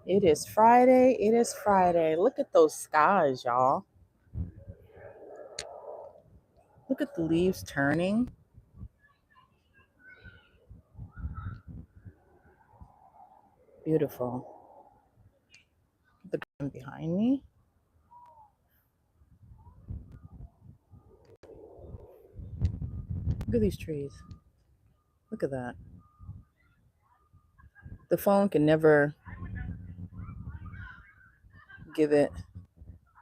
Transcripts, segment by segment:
It is Friday. It is Friday. Look at those skies, y'all. Look at the leaves turning. Beautiful. The ground behind me. Look at these trees. Look at that. The phone can never give it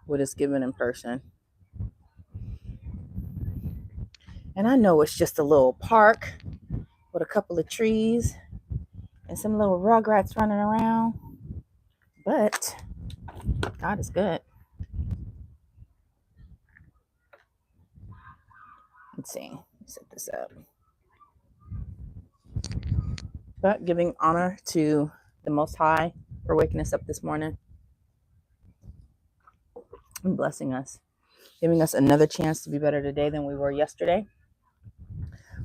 what it's given in person. And I know it's just a little park with a couple of trees and some little rugrats running around. But God is good. Let's see. Let me set this up. But giving honor to the Most High for waking us up this morning and blessing us, giving us another chance to be better today than we were yesterday.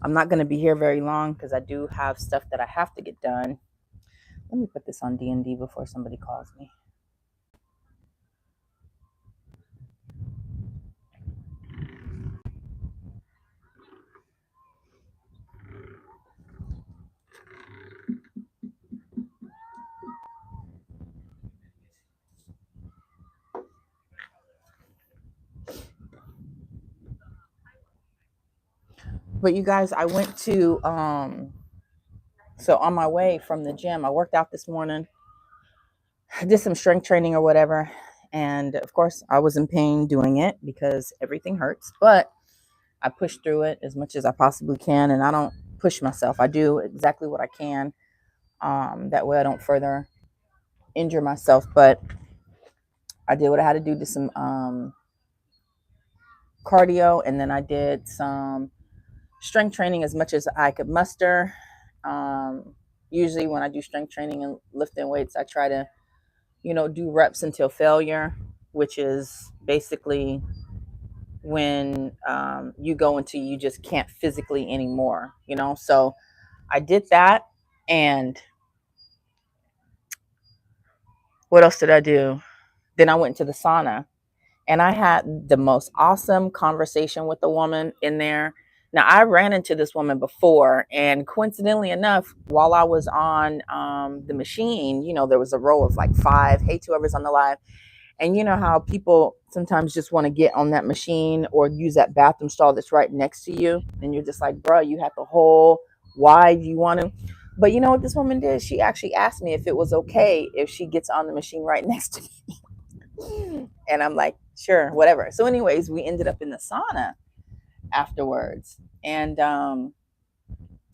I'm not going to be here very long because I do have stuff that I have to get done. Let me put this on D&D before somebody calls me. But you guys, I went to, so on my way from the gym, I worked out this morning. I did some strength training or whatever. And of course, I was in pain doing it because everything hurts. But I push through it as much as I possibly can. And I don't push myself. I do exactly what I can. That way I don't further injure myself. But I did what I had to do. Did some cardio. And then I did some strength training as much as I could muster. Usually when I do strength training and lifting weights, I try to, do reps until failure, which is basically when you go until you just can't physically anymore, So I did that. And what else did I do? Then I went to the sauna and I had the most awesome conversation with the woman in there. Now, I ran into this woman before, and coincidentally enough, while I was on the machine, there was a row of like 5. Hey, to whoever's on the live. And you know how people sometimes just want to get on that machine or use that bathroom stall that's right next to you. And you're just like, bro, you have the whole, why do you want to? But you know what this woman did? She actually asked me if it was okay if she gets on the machine right next to me. And I'm like, sure, whatever. So anyways, we ended up in the sauna afterwards. And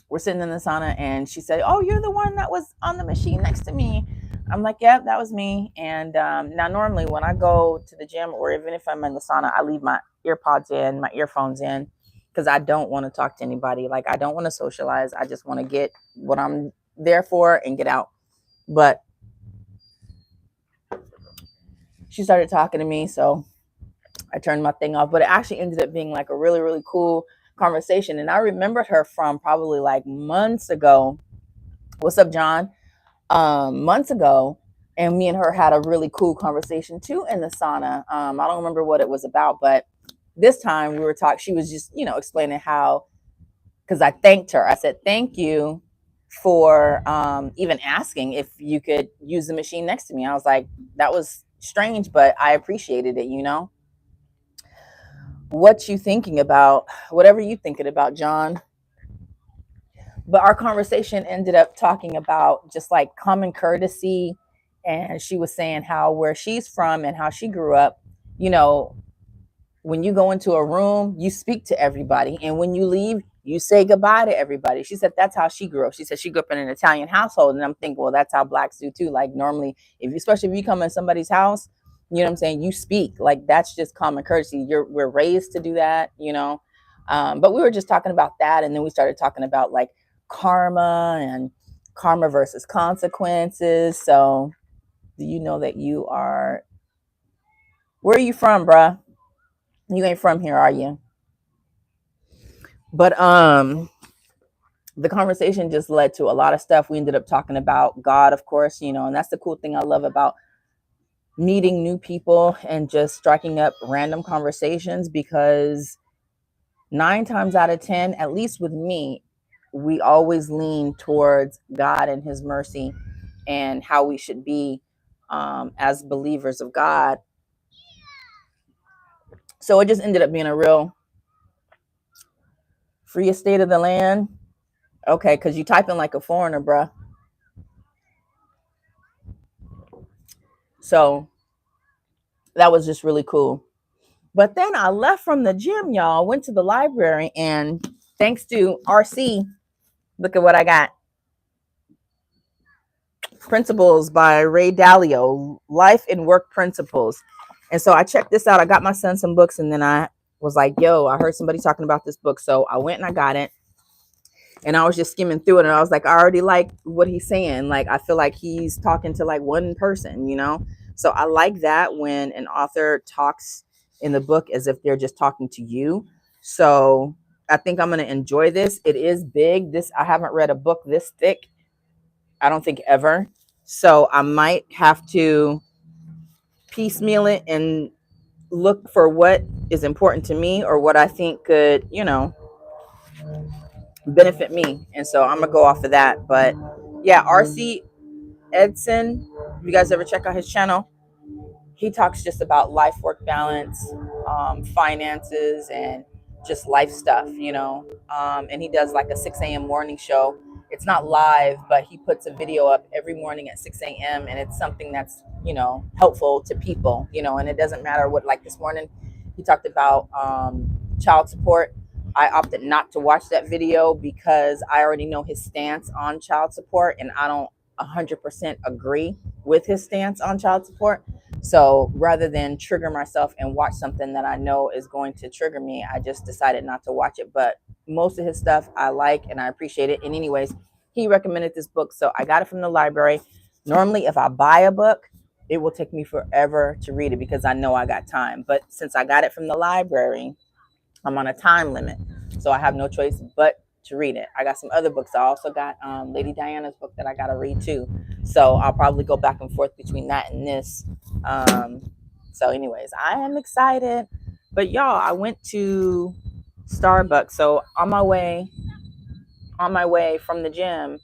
we're sitting in the sauna and she said, oh, you're the one that was on the machine next to me. I'm like, yeah, that was me. And now normally when I go to the gym or even if I'm in the sauna, I leave my earpods in, my earphones in, because I don't want to talk to anybody. Like, I don't want to socialize. I just want to get what I'm there for and get out. But she started talking to me, so I turned my thing off. But it actually ended up being like a really, really cool conversation. And I remembered her from probably like months ago. What's up, John? Months ago, and me and her had a really cool conversation too in the sauna. I don't remember what it was about, but this time we were talking. She was just, explaining how, because I thanked her. I said, thank you for even asking if you could use the machine next to me. I was like, that was strange, but I appreciated it, What you thinking about? Whatever you thinking about, John. But our conversation ended up talking about just like common courtesy. And she was saying how where she's from and how she grew up, when you go into a room, you speak to everybody. And when you leave, you say goodbye to everybody. She said that's how she grew up. She said she grew up in an Italian household. And I'm thinking, well, that's how blacks do too. Like normally, especially if you come in somebody's house, you know what I'm saying? You speak. Like that's just common courtesy. We're raised to do that, But we were just talking about that. And then we started talking about like karma and karma versus consequences. So do you know that where are you from, bruh? You ain't from here, are you? But the conversation just led to a lot of stuff. We ended up talking about God, of course, and that's the cool thing I love about meeting new people and just striking up random conversations, because 9 times out of 10, at least with me, we always lean towards God and his mercy and how we should be as believers of God. So it just ended up being a real free estate of the land. Okay, because you type in like a foreigner, bruh. So that was just really cool. But then I left from the gym, y'all, went to the library, and thanks to RC, look at what I got. Principles by Ray Dalio, Life and Work Principles. And so I checked this out. I got my son some books, and then I was like, yo, I heard somebody talking about this book. So I went and I got it. And I was just skimming through it, and I was like, I already like what he's saying. Like, I feel like he's talking to like one person. So I like that when an author talks in the book as if they're just talking to you. So I think I'm going to enjoy this. It is big. I haven't read a book this thick, I don't think, ever. So I might have to piecemeal it and look for what is important to me or what I think could, benefit me. And so I'm gonna go off of that. But yeah, RC Edson, if you guys ever check out his channel, he talks just about life work balance, finances, and just life stuff. And he does like a 6 a.m. morning show. It's not live, but he puts a video up every morning at 6 a.m. and it's something that's helpful to people. And it doesn't matter what. Like this morning he talked about child support. I opted not to watch that video because I already know his stance on child support, and I don't 100% agree with his stance on child support. So rather than trigger myself and watch something that I know is going to trigger me, I just decided not to watch it. But most of his stuff I like and I appreciate it. And anyways, he recommended this book, so I got it from the library. Normally, if I buy a book, it will take me forever to read it because I know I got time. But since I got it from the library, I'm on a time limit, so I have no choice but to read it. I got some other books. I also got Lady Diana's book that I got to read too. So I'll probably go back and forth between that and this. So anyways, I am excited. But y'all, I went to Starbucks. So on my way from the gym,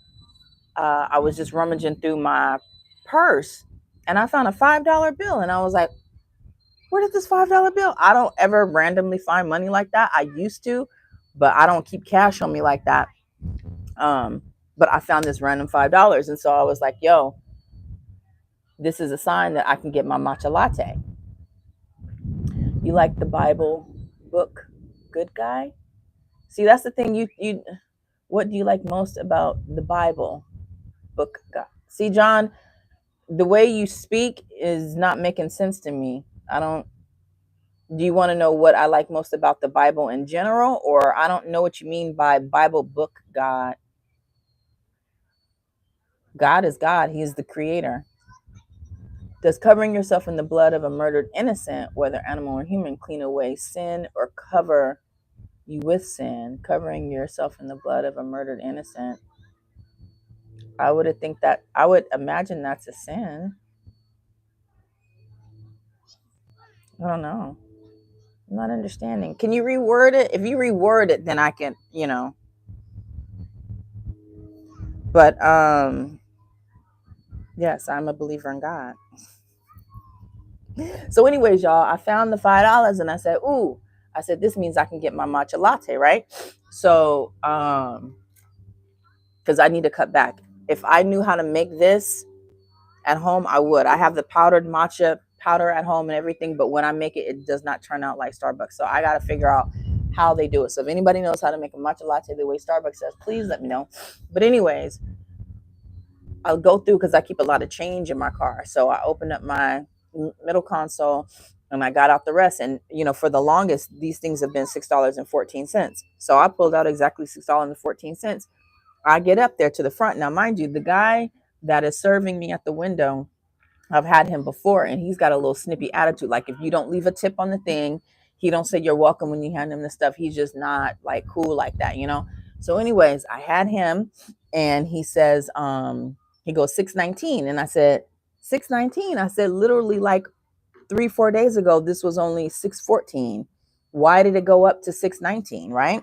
I was just rummaging through my purse and I found a $5 bill, and I was like, where did this $5 bill? I don't ever randomly find money like that. I used to, but I don't keep cash on me like that. But I found this random $5, and so I was like, yo, this is a sign that I can get my matcha latte. You like the Bible book, Good Guy? See, that's the thing. You what do you like most about the Bible book, guy? See, John, the way you speak is not making sense to me. I don't Do you want to know what I like most about the Bible in general? Or I don't know what you mean by Bible book God. God is God. He is the creator. Does covering yourself in the blood of a murdered innocent, whether animal or human, clean away sin or cover you with sin? Covering yourself in the blood of a murdered innocent. I would imagine that's a sin. I don't know. I'm not understanding. Can you reword it? If you reword it, then I can. But yes, I'm a believer in God. So, anyways, y'all, I found the $5 and I said, ooh, this means I can get my matcha latte, right? So, because I need to cut back. If I knew how to make this at home, I would. I have the powdered matcha powder at home and everything, but when I make it, it does not turn out like Starbucks. So I got to figure out how they do it. So if anybody knows how to make a matcha latte the way Starbucks says, please let me know. But anyways, I'll go through because I keep a lot of change in my car. So I opened up my middle console and I got out the rest. And, for the longest, these things have been $6.14. So I pulled out exactly $6.14. I get up there to the front. Now, mind you, the guy that is serving me at the window, I've had him before, and he's got a little snippy attitude. Like, if you don't leave a tip on the thing, He don't say you're welcome when you hand him the stuff. He's just not like cool like that, you know? So anyways, I had him and he says, he goes 619. And I said, 619. I said, literally like 3-4 days ago, this was only 614. Why did it go up to 619? Right.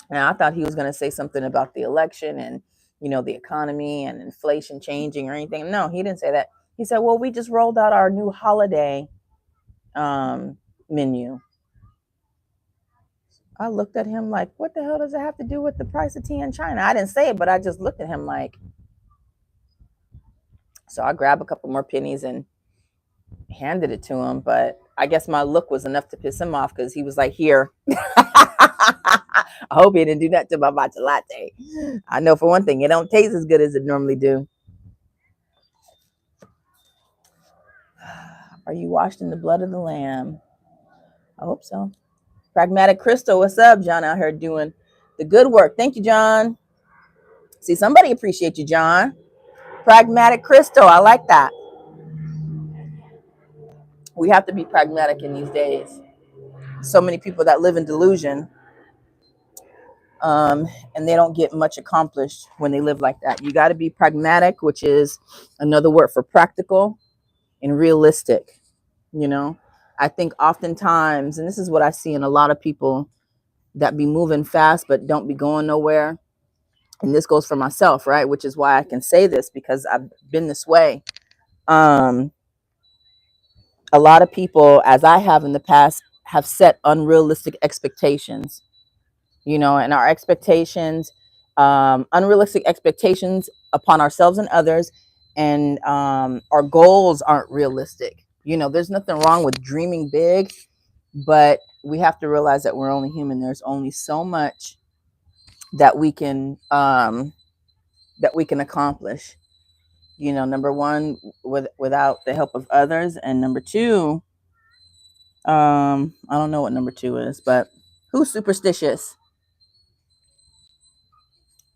And I thought he was going to say something about the election and, you know, the economy and inflation changing or anything. No, he didn't say that. He said, well, we just rolled out our new holiday menu. I looked at him like, what the hell does it have to do with the price of tea in China? I didn't say it, but I just looked at him like. So I grabbed a couple more pennies and handed it to him. But I guess my look was enough to piss him off because he was like, here. I hope he didn't do that to my matcha latte. I know for one thing, it don't taste as good as it normally do. Are you washed in the blood of the Lamb? I hope so. Pragmatic Crystal, what's up? John out here doing the good work. Thank you, John. See, somebody appreciate you, John. Pragmatic Crystal, I like that. We have to be pragmatic in these days. So many people that live in delusion, and they don't get much accomplished when they live like that. You got to be pragmatic, which is another word for practical, and realistic. You know, I think oftentimes, and this is what I see in a lot of people that be moving fast but don't be going nowhere. And this goes for myself, right? Which is why I can say this, because I've been this way. A lot of people, as I have in the past, have set unrealistic expectations, you know, and our expectations, unrealistic expectations upon ourselves and others, and our goals aren't realistic. You know, there's nothing wrong with dreaming big, but we have to realize that we're only human. There's only so much that we can accomplish. You know, number one, without the help of others, and number two, I don't know what number two is, but who's superstitious?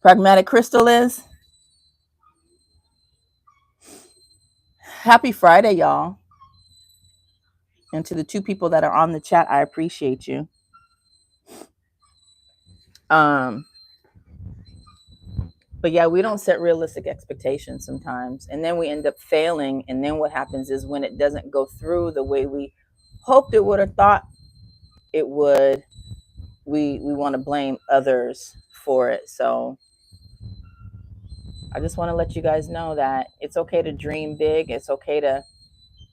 Pragmatic Crystal is. Happy Friday, y'all. And to the two people that are on the chat, I appreciate you. But yeah, we don't set realistic expectations sometimes, and then we end up failing. And then what happens is, when it doesn't go through the way we hoped it would or thought it would, we want to blame others for it. So I just want to let you guys know that it's okay to dream big. It's okay to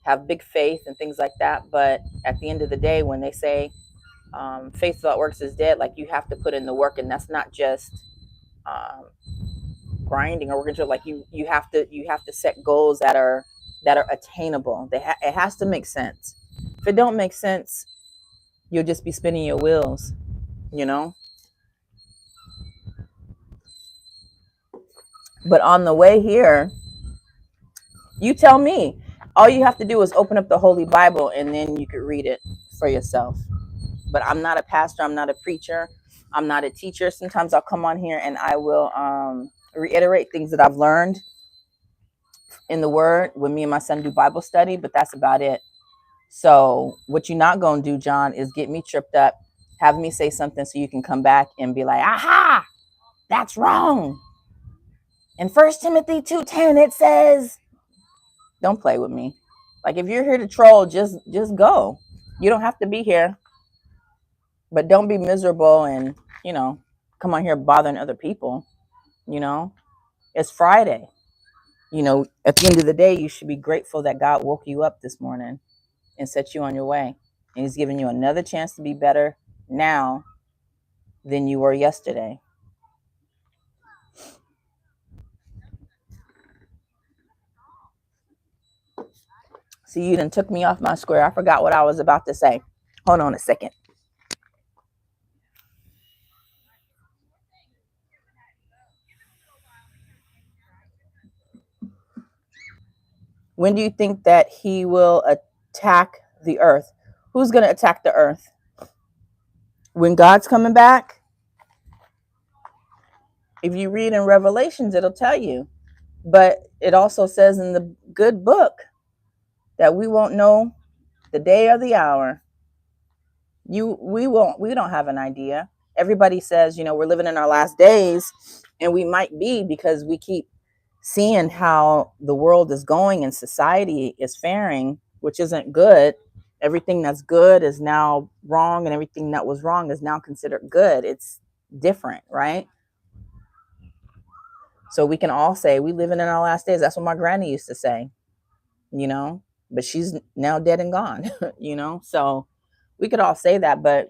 have big faith and things like that. But at the end of the day, when they say faith without works is dead, like, you have to put in the work. And that's not just grinding or working to, like, you have to set goals that are attainable. It has to make sense. If it don't make sense, you'll just be spinning your wheels, you know. But on the way here, you tell me. All you have to do is open up the Holy Bible, and then you could read it for yourself. But I'm not a pastor. I'm not a preacher. I'm not a teacher. Sometimes I'll come on here and I will reiterate things that I've learned in the Word when me and my son do Bible study, but that's about it. So what you're not going to do, John, is get me tripped up, have me say something so you can come back and be like, aha, that's wrong. In 1 Timothy 2:10, it says, don't play with me. Like, if you're here to troll, just go. You don't have to be here. But don't be miserable and, you know, come on here bothering other people. You know, it's Friday. You know, at the end of the day, you should be grateful that God woke you up this morning and set you on your way. And he's giving you another chance to be better now than you were yesterday. See, you done took me off my square. I forgot what I was about to say. Hold on a second. When do you think that he will attack the earth? Who's going to attack the earth? When God's coming back? If you read in Revelations, it'll tell you. But it also says in the good book that we won't know the day or the hour, we don't have an idea. Everybody says, we're living in our last days, and we might be, because we keep seeing how the world is going and society is faring, which isn't good. Everything that's good is now wrong, and everything that was wrong is now considered good. It's different, right? So we can all say we living in our last days. That's what my granny used to say, but she's now dead and gone, So we could all say that, but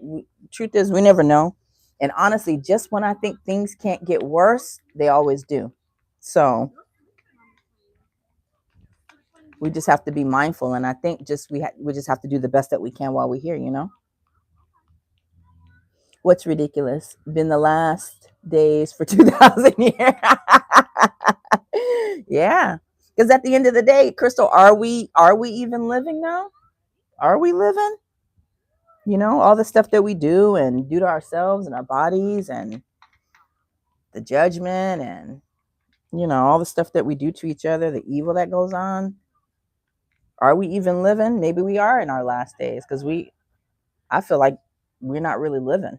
truth is we never know. And honestly, just when I think things can't get worse, they always do. So we just have to be mindful. And I think we just have to do the best that we can while we're here. What's ridiculous? Been the last days for 2,000 years. Yeah. Because at the end of the day, Crystal, are we even living now? Are we living? All the stuff that we do and do to ourselves and our bodies, and the judgment, and all the stuff that we do to each other, the evil that goes on. Are we even living? Maybe we are in our last days, because I feel like we're not really living.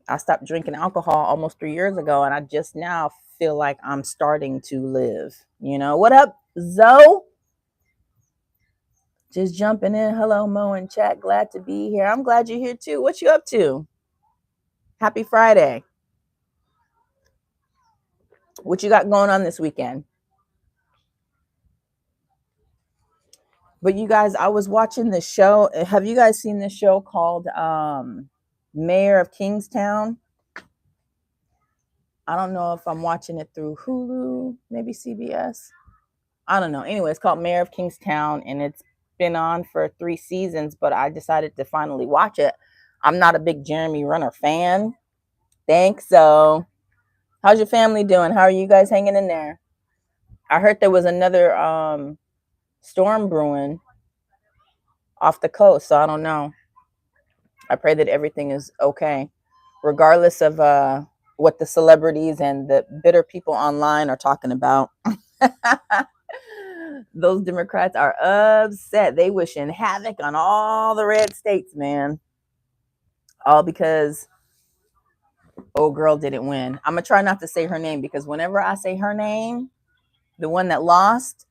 I stopped drinking alcohol almost 3 years ago, and I just now feel like I'm starting to live. What up, Zoe? Just jumping in. Hello, Mo and chat. Glad to be here. I'm glad you're here too. What you up to? Happy Friday. What you got going on this weekend? But you guys, I was watching this show. Have you guys seen this show called Mayor of Kingstown? I don't know if I'm watching it through Hulu, maybe CBS. I don't know. Anyway, it's called Mayor of Kingstown, and it's been on for 3 seasons, but I decided to finally watch it. I'm not a big Jeremy Renner fan. Thanks. So, how's your family doing? How are you guys hanging in there? I heard there was another storm brewing off the coast, so I don't know. I pray that everything is okay, regardless of what the celebrities and the bitter people online are talking about. Those Democrats are upset. They wishing havoc on all the red states, man. All because old girl didn't win. I'm gonna try not to say her name, because whenever I say her name, the one that lost,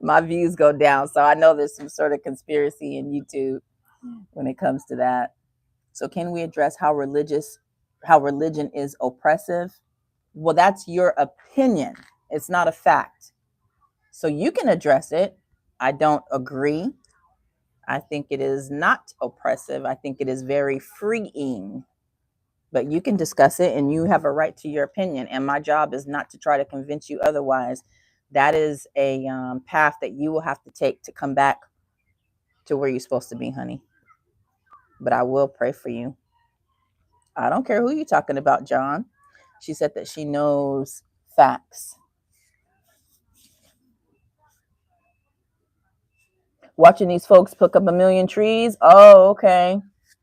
my views go down. So I know there's some sort of conspiracy in YouTube when it comes to that. So can we address how religion is oppressive? Well, that's your opinion. It's not a fact. So you can address it. I don't agree. I think it is not oppressive. I think it is very freeing. But you can discuss it, and you have a right to your opinion. And my job is not to try to convince you otherwise. That is a path that you will have to take to come back to where you're supposed to be, honey. But I will pray for you. I don't care who you're talking about, John. She said that she knows facts. Watching these folks pick up 1,000,000 trees. Oh, okay.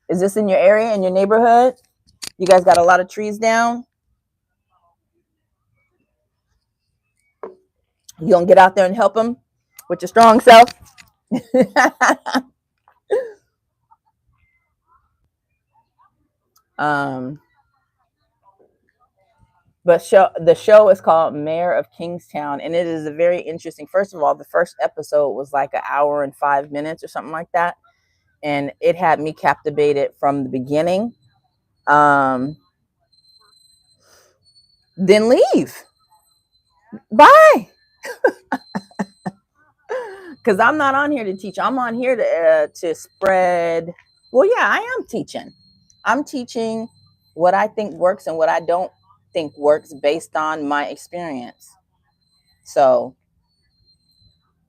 Is this in your area, in your neighborhood? You guys got a lot of trees down? You gonna get out there and help them with your strong self? um, but the show is called Mayor of Kingstown, and it is a very interesting. First of all, the first episode was like an hour and 5 minutes or something like that, and it had me captivated from the beginning. Then leave. Bye. Because I'm not on here to teach. I'm on here to spread. Well, yeah, I am teaching. I'm teaching what I think works and what I don't think works based on my experience. So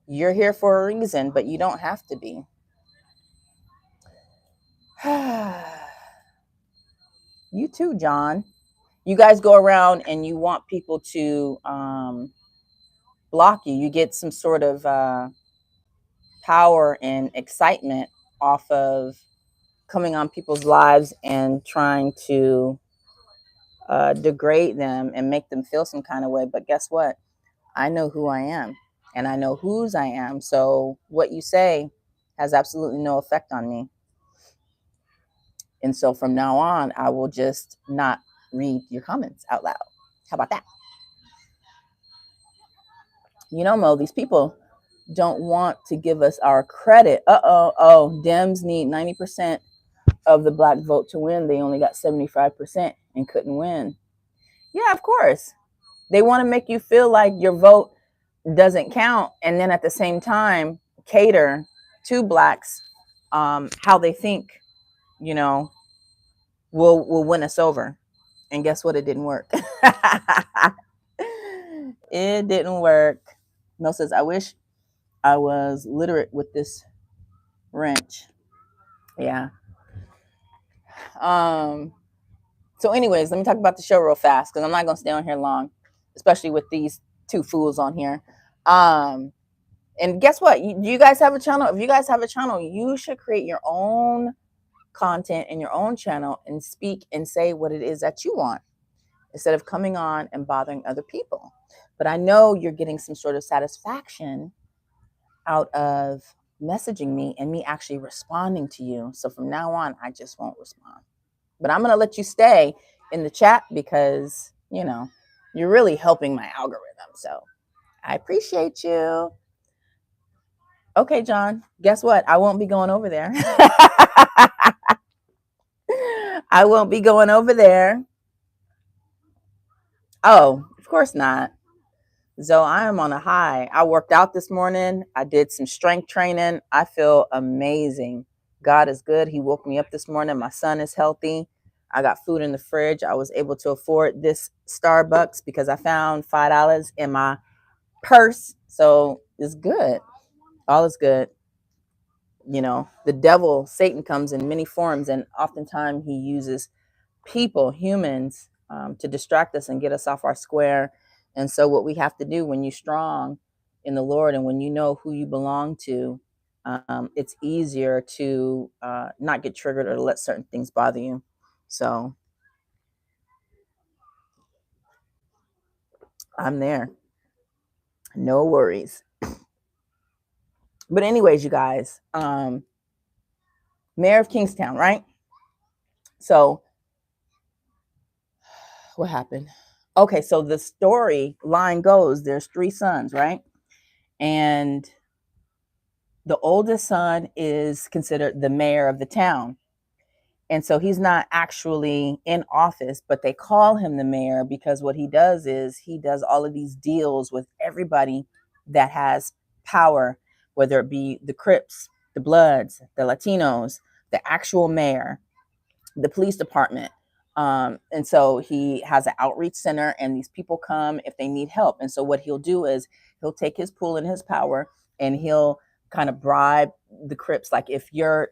you're here for a reason, but you don't have to be. You too, John. You guys go around and you want people to block you. You get some sort of power and excitement off of coming on people's lives and trying to degrade them and make them feel some kind of way. But guess what? I know who I am, and I know whose I am. So what you say has absolutely no effect on me. And so from now on, I will just not read your comments out loud. How about that? Mo, these people don't want to give us our credit. Oh, Dems need 90% of the black vote to win. They only got 75% and couldn't win. Yeah, of course. They want to make you feel like your vote doesn't count, and then at the same time cater to blacks, how they think, will win us over. And guess what? It didn't work. It didn't work. Mel says, I wish I was literate with this wrench. Yeah. So anyways, let me talk about the show real fast because I'm not going to stay on here long, especially with these two fools on here. And guess what? You guys have a channel. If you guys have a channel, you should create your own content in your own channel and speak and say what it is that you want instead of coming on and bothering other people. But I know you're getting some sort of satisfaction out of messaging me and me actually responding to you. So from now on, I just won't respond. But I'm going to let you stay in the chat because, you're really helping my algorithm. So I appreciate you. Okay, John, guess what? I won't be going over there. I won't be going over there. Oh, of course not. So I am on a high. I worked out this morning. I did some strength training. I feel amazing. God is good. He woke me up this morning. My son is healthy. I got food in the fridge. I was able to afford this Starbucks because I found $5 in my purse. So it's good. All is good. The devil, Satan, comes in many forms, and oftentimes he uses people, humans, to distract us and get us off our square. And so what we have to do when you're strong in the Lord and when you know who you belong to, it's easier to not get triggered or to let certain things bother you. So I'm there. No worries. But anyways, you guys, mayor of Kingstown, right? So what happened? Okay, so the story line goes, there's 3 sons, right? And the oldest son is considered the mayor of the town. And so he's not actually in office, but they call him the mayor because what he does is he does all of these deals with everybody that has power, whether it be the Crips, the Bloods, the Latinos, the actual mayor, the police department. And so he has an outreach center and these people come if they need help. And so what he'll do is he'll take his pool and his power and he'll kind of bribe the Crips. Like if your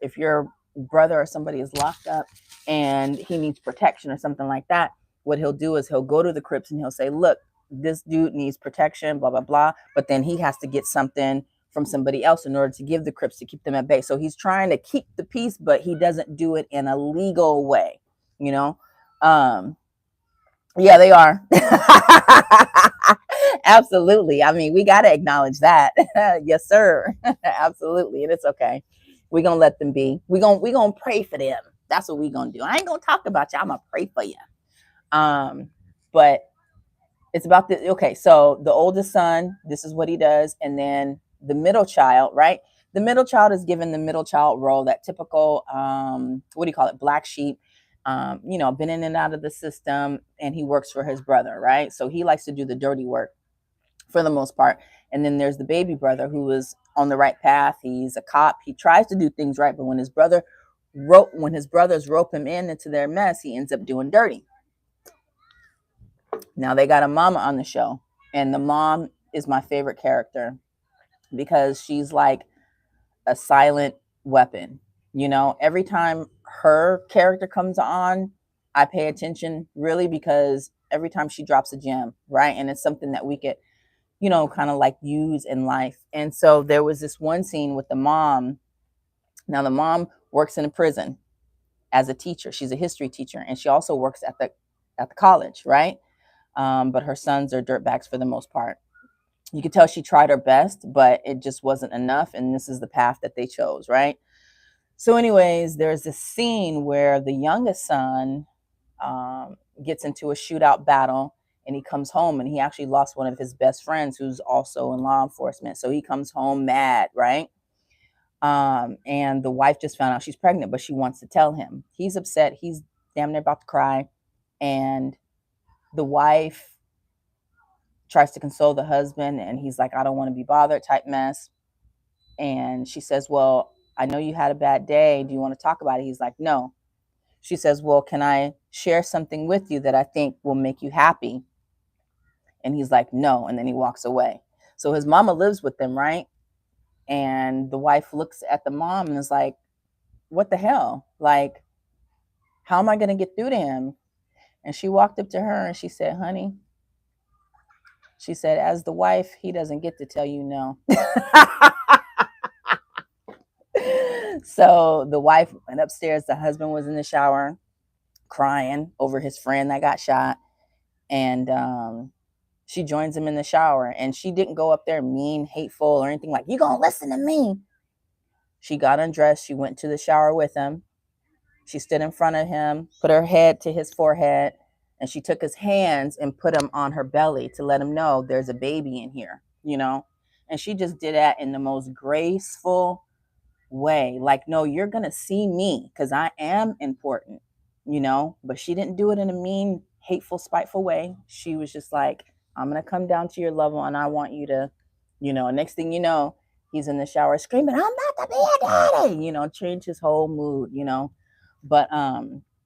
brother or somebody is locked up and he needs protection or something like that, what he'll do is he'll go to the Crips and he'll say, look, this dude needs protection, blah, blah, blah. But then he has to get something from somebody else in order to give the Crips to keep them at bay. So he's trying to keep the peace, but he doesn't do it in a legal way, Yeah, they are. Absolutely. I mean, we got to acknowledge that. Yes, sir. Absolutely. And it's okay. We're going to let them be. We're going to pray for them. That's what we're going to do. I ain't going to talk about you. I'm going to pray for you. But it's about the, okay. So the oldest son, this is what he does. And then the middle child, right? The middle child is given the middle child role, that typical, what do you call it? Black sheep. Been in and out of the system, and he works for his brother, right? So he likes to do the dirty work for the most part. And then there's the baby brother who is on the right path. He's a cop. He tries to do things right, but when his brothers rope him into their mess, he ends up doing dirty. Now they got a mama on the show, and the mom is my favorite character because she's like a silent weapon. Every time her character comes on, I pay attention really because every time she drops a gem, right? And it's something that we could, kind of like use in life. And so there was this one scene with the mom. Now the mom works in a prison as a teacher. She's a history teacher, and she also works at the college, right? But her sons are dirtbags for the most part. You could tell she tried her best, but it just wasn't enough. And this is the path that they chose, right? So, anyways, there's this scene where the youngest son gets into a shootout battle, and he comes home, and he actually lost one of his best friends who's also in law enforcement. So he comes home mad, right? And the wife just found out she's pregnant, but she wants to tell him. He's upset. He's damn near about to cry. And the wife tries to console the husband, and he's like, I don't want to be bothered, type mess. And she says, well, I know you had a bad day. Do you want to talk about it? He's like, no. She says, well, can I share something with you that I think will make you happy? And he's like, no. And then he walks away. So his mama lives with them, right? And the wife looks at the mom and is like, what the hell? Like, how am I going to get through to him? And she walked up to her and she said, honey, she said, as the wife, he doesn't get to tell you no. So the wife went upstairs. The husband was in the shower crying over his friend that got shot. And she joins him in the shower. And she didn't go up there mean, hateful, or anything like, you gonna listen to me. She got undressed. She went to the shower with him. She stood in front of him, put her head to his forehead, and she took his hands and put them on her belly to let him know there's a baby in here, you know? And she just did that in the most graceful way. Like, no, you're going to see me because I am important, you know? But she didn't do it in a mean, hateful, spiteful way. She was just like, I'm going to come down to your level and I want you to, you know, next thing you know, he's in the shower screaming, I'm about to be a daddy, you know, change his whole mood, you know? But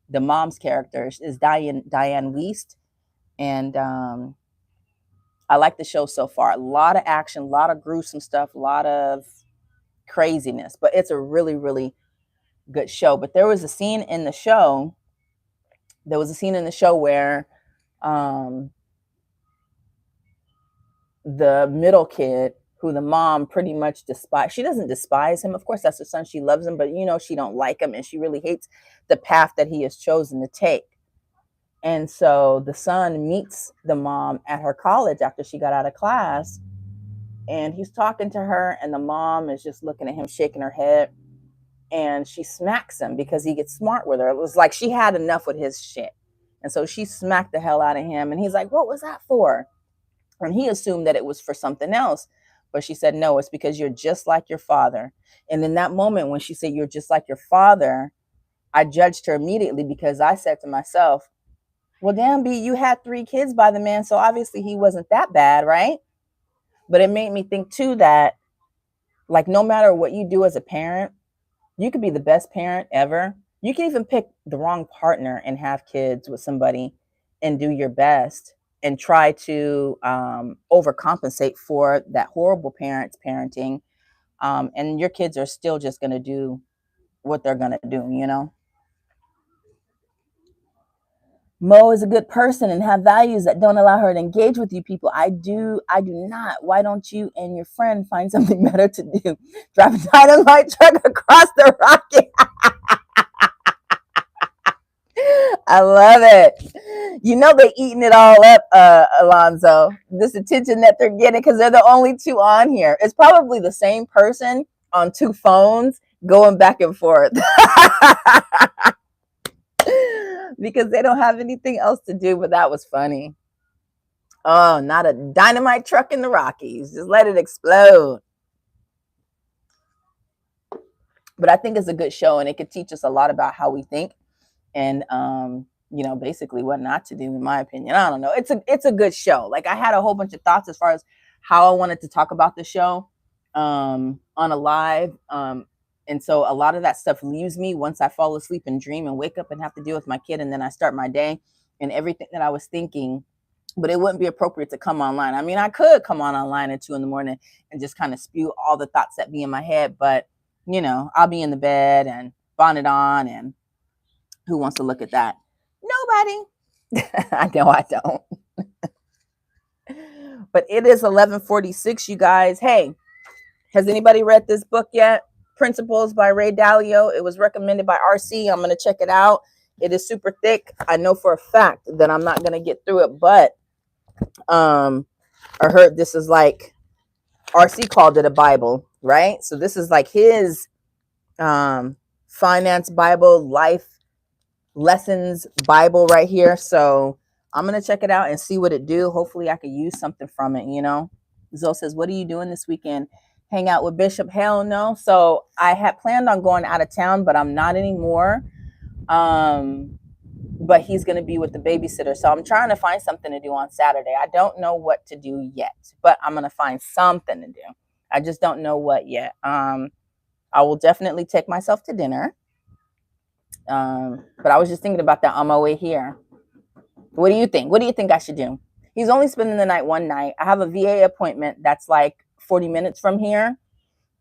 the mom's character is Diane Wiest. And I like the show so far. A lot of action, a lot of gruesome stuff, a lot of craziness. But it's a really, really good show. But there was a scene in the show. There was a scene in the show where the middle kid, who the mom pretty much despise. She doesn't despise him. Of course, that's her son. She loves him, but you know, she don't like him and she really hates the path that he has chosen to take. And so the son meets the mom at her college after she got out of class, and he's talking to her, and the mom is just looking at him, shaking her head, and she smacks him because he gets smart with her. It was like she had enough with his shit. And so she smacked the hell out of him, and he's like, what was that for? And he assumed that it was for something else. But she said, no, it's because you're just like your father. And in that moment, when she said, you're just like your father, I judged her immediately because I said to myself, well, damn, B, you had 3 kids by the man. So obviously he wasn't that bad, right? But it made me think too that, like, no matter what you do as a parent, you could be the best parent ever. You can even pick the wrong partner and have kids with somebody and do your best and try to overcompensate for that horrible parent's parenting. And your kids are still just going to do what they're going to do, you know? Mo is a good person and have values that don't allow her to engage with you people. I do not. Why don't you and your friend find something better to do? Drive a dynamite truck across the rocket. I love it. You know they're eating it all up, Alonzo. This attention that they're getting because they're the only 2 on here. It's probably the same person on 2 phones going back and forth. Because they don't have anything else to do, but that was funny. Oh, not a dynamite truck in the Rockies. Just let it explode. But I think it's a good show, and it could teach us a lot about how we think and, you know, basically what not to do, in my opinion. I don't know. It's a good show. Like, I had a whole bunch of thoughts as far as how I wanted to talk about the show on a live. And so a lot of that stuff leaves me once I fall asleep and dream and wake up and have to deal with my kid. And then I start my day and everything that I was thinking, but it wouldn't be appropriate to come online. I mean, I could come online at 2 a.m. and just kind of spew all the thoughts that be in my head. But, you know, I'll be in the bed and bonnet on, and who wants to look at that? Nobody. I know I don't. But it is 11:46, you guys. Hey, has anybody read this book yet? Principles by Ray Dalio. It was recommended by RC. I'm going to check it out. It is super thick. I know for a fact that I'm not going to get through it, but I heard this is like RC called it a Bible, right? So this is like his finance Bible, life lessons Bible right here. So I'm gonna check it out and see what it do. Hopefully I could use something from it, you know. Zoe says, what are you doing this weekend? Hang out with Bishop? Hell no. So I had planned on going out of town, but I'm not anymore. But he's going to be with the babysitter. So I'm trying to find something to do on Saturday. I don't know what to do yet, but I'm going to find something to do. I just don't know what yet. I will definitely take myself to dinner. But I was just thinking about that on my way here. What do you think? What do you think I should do? He's only spending the night one night. I have a VA appointment that's like 40 minutes from here,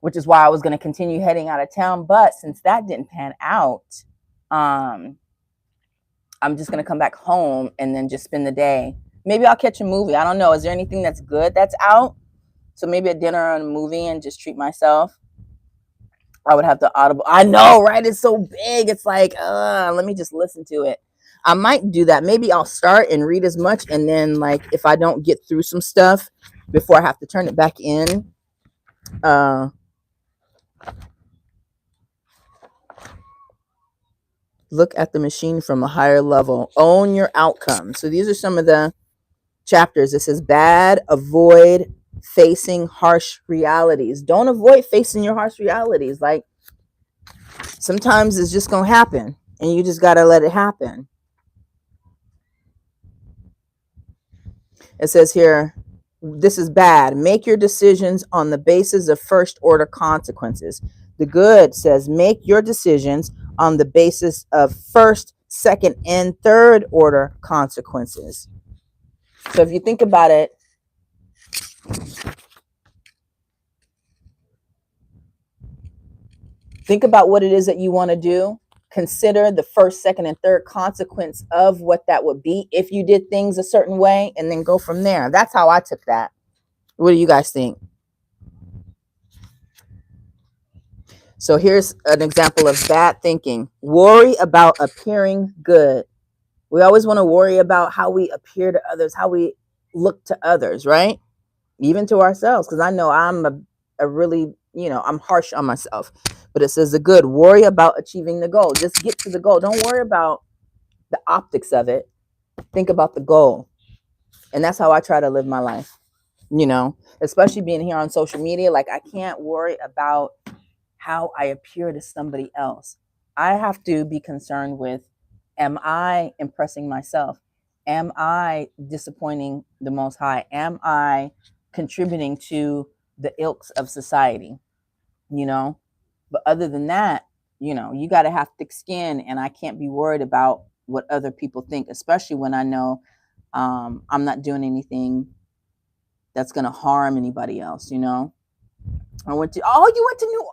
which is why I was going to continue heading out of town. But since that didn't pan out, I'm just going to come back home and then just spend the day. Maybe I'll catch a movie. I don't know. Is there anything that's good that's out? So maybe a dinner and a movie and just treat myself. I would have to Audible. I know, right? It's so big. It's like, let me just listen to it. I might do that. Maybe I'll start and read as much. And then, like, if I don't get through some stuff before I have to turn it back in, look at the machine from a higher level. Own your outcome. So these are some of the chapters. It says bad, avoid facing harsh realities. Don't avoid facing your harsh realities. Like, sometimes it's just going to happen and you just got to let it happen. It says here, this is bad. Make your decisions on the basis of first order consequences. The good says make your decisions on the basis of first, second, and third order consequences. So if you think about it, think about what it is that you want to do. Consider the first, second, and third consequence of what that would be if you did things a certain way, and then go from there. That's how I took that. What do you guys think? So here's an example of bad thinking. Worry about appearing good. We always want to worry about how we appear to others, how we look to others, right? Even to ourselves, because I know I'm a really, I'm harsh on myself. But it says the good, worry about achieving the goal. Just get to the goal. Don't worry about the optics of it. Think about the goal. And that's how I try to live my life, especially being here on social media. Like, I can't worry about how I appear to somebody else. I have to be concerned with, am I impressing myself? Am I disappointing the Most High? Am I contributing to the ilks of society? But other than that, you got to have thick skin, and I can't be worried about what other people think, especially when I know I'm not doing anything that's going to harm anybody else. You went to New.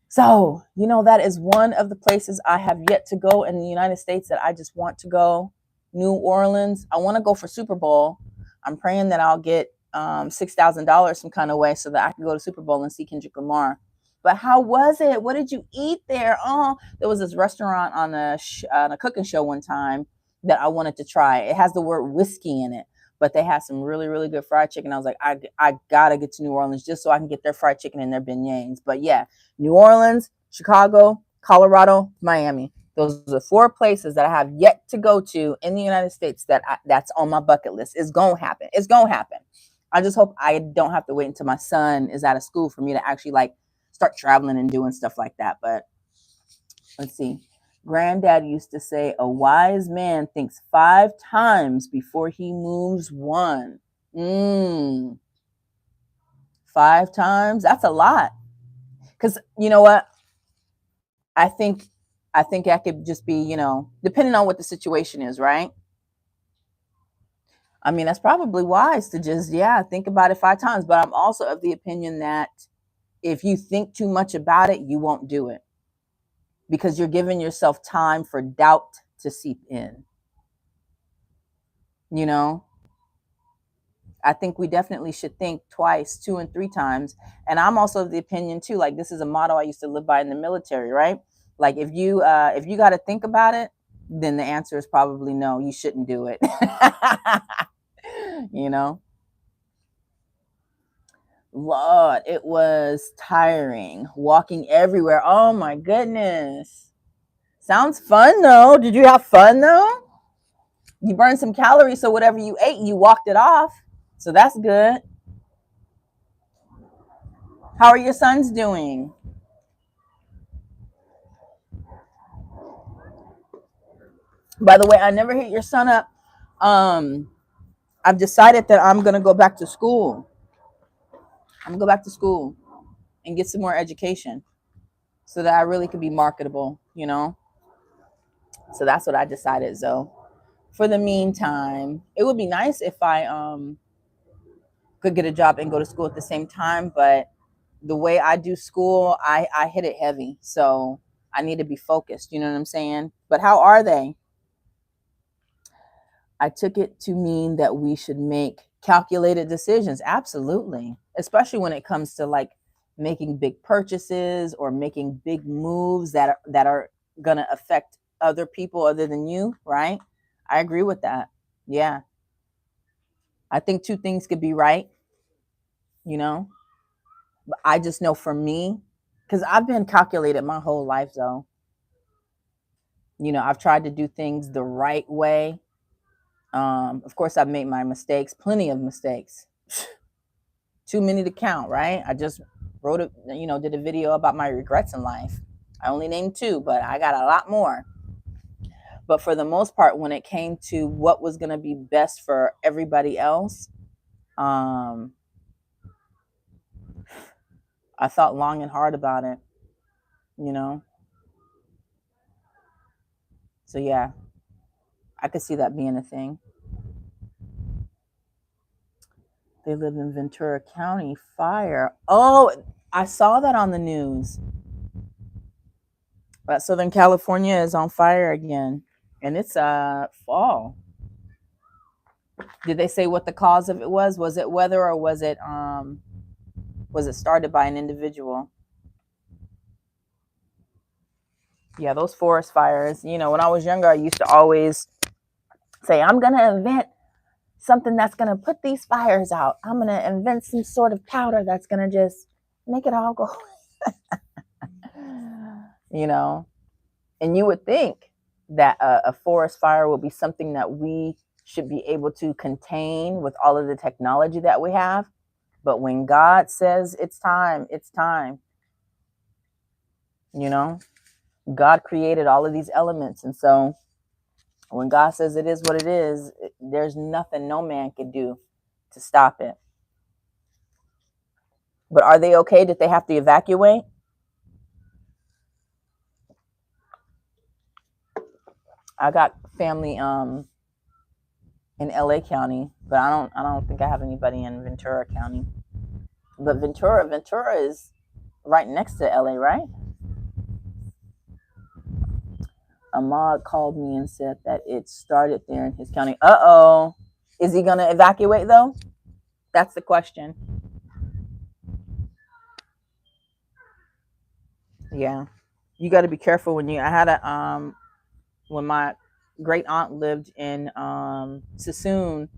So, that is one of the places I have yet to go in the United States that I just want to go. New Orleans. I want to go for Super Bowl. I'm praying that I'll get $6,000 some kind of way so that I can go to Super Bowl and see Kendrick Lamar. But how was it? What did you eat there? Oh, there was this restaurant on a cooking show one time that I wanted to try. It has the word whiskey in it, but they had some really, really good fried chicken. I was like, I gotta get to New Orleans just so I can get their fried chicken and their beignets. But yeah, New Orleans, Chicago, Colorado, Miami. Those are 4 places that I have yet to go to in the United States that's on my bucket list. It's gonna happen. It's gonna happen. I just hope I don't have to wait until my son is out of school for me to actually start traveling and doing stuff like that. But let's see. Granddad used to say, a wise man thinks 5 times before he moves one. 5 times? That's a lot. Because you know what? I think I could just be, depending on what the situation is, right? I mean, that's probably wise to just, think about it 5 times. But I'm also of the opinion that if you think too much about it, you won't do it, because you're giving yourself time for doubt to seep in. I think we definitely should think twice, 2 and 3 times. And I'm also of the opinion too, like, this is a motto I used to live by in the military, right? Like, if you got to think about it, then the answer is probably no, you shouldn't do it. Lord, it was tiring walking everywhere. Oh my goodness. Sounds fun though. Did you have fun though? You burned some calories, so whatever you ate, you walked it off. So that's good. How are your sons doing? By the way, I never hit your son up. Um, I've decided that I'm gonna go back to school. I'm gonna go back to school and get some more education so that I really could be marketable, you know? So that's what I decided, Zoe. For the meantime, it would be nice if I could get a job and go to school at the same time, but the way I do school, I hit it heavy. So I need to be focused, you know what I'm saying? But how are they? I took it to mean that we should make calculated decisions. Absolutely. Especially when it comes to like making big purchases or making big moves that are going to affect other people other than you, right? I agree with that. Yeah. I think two things could be right, you know? But I just know for me, because I've been calculated my whole life, though. You know, I've tried to do things the right way. Of course, I've made my mistakes, plenty of mistakes, too many to count, right? I just wrote it, you know, did a video about my regrets in life. I only named two, but I got a lot more. But for the most part, when it came to what was going to be best for everybody else, I thought long and hard about it, you know? So, yeah, I could see that being a thing. They live in Ventura County. Fire. Oh, I saw that on the news. Southern California is on fire again, and it's fall. Did they say what the cause of it was? Was it weather or was it started by an individual? Yeah, those forest fires. You know, when I was younger, I used to always say, I'm gonna invent something that's gonna put these fires out. I'm gonna invent some sort of powder that's gonna just make it all go. You know, and you would think that a forest fire will be something that we should be able to contain with all of the technology that we have. But when God says it's time, it's time. You know, God created all of these elements. And so when God says it is what it is, there's nothing no man can do to stop it. But are they okay? Did they have to evacuate? I got family in LA County, but I don't think I have anybody in Ventura County. But Ventura is right next to LA, right? Ahmad called me and said that it started there in his county. Uh-oh. Is he going to evacuate though? That's the question. Yeah. You got to be careful I had when my great aunt lived in Sassoon,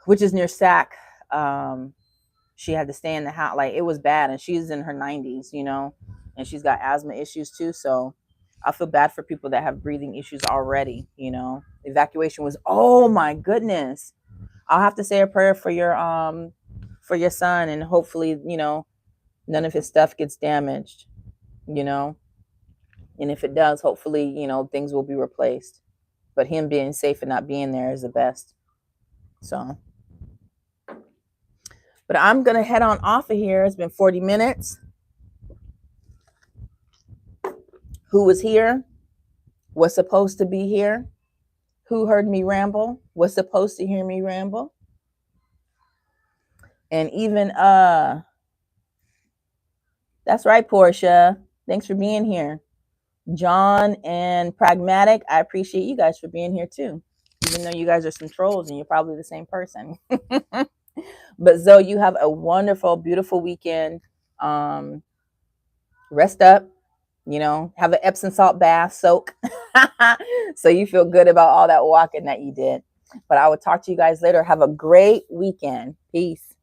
which is near Sac. She had to stay in the house. Like, it was bad, and she's in her 90s, you know, and she's got asthma issues too. So I feel bad for people that have breathing issues already, you know. Evacuation was, oh my goodness. I'll have to say a prayer for your son, and hopefully, you know, none of his stuff gets damaged, you know. And if it does, hopefully, you know, things will be replaced. But him being safe and not being there is the best. So, but I'm going to head on off of here. It's been 40 minutes. Who was here was supposed to be here. Who heard me ramble was supposed to hear me ramble. And even that's right, Portia. Thanks for being here. John and Pragmatic, I appreciate you guys for being here too. Even though you guys are some trolls and you're probably the same person. But Zoe, you have a wonderful, beautiful weekend. Rest up, you know, have an Epsom salt bath, soak. So you feel good about all that walking that you did. But I will talk to you guys later. Have a great weekend. Peace.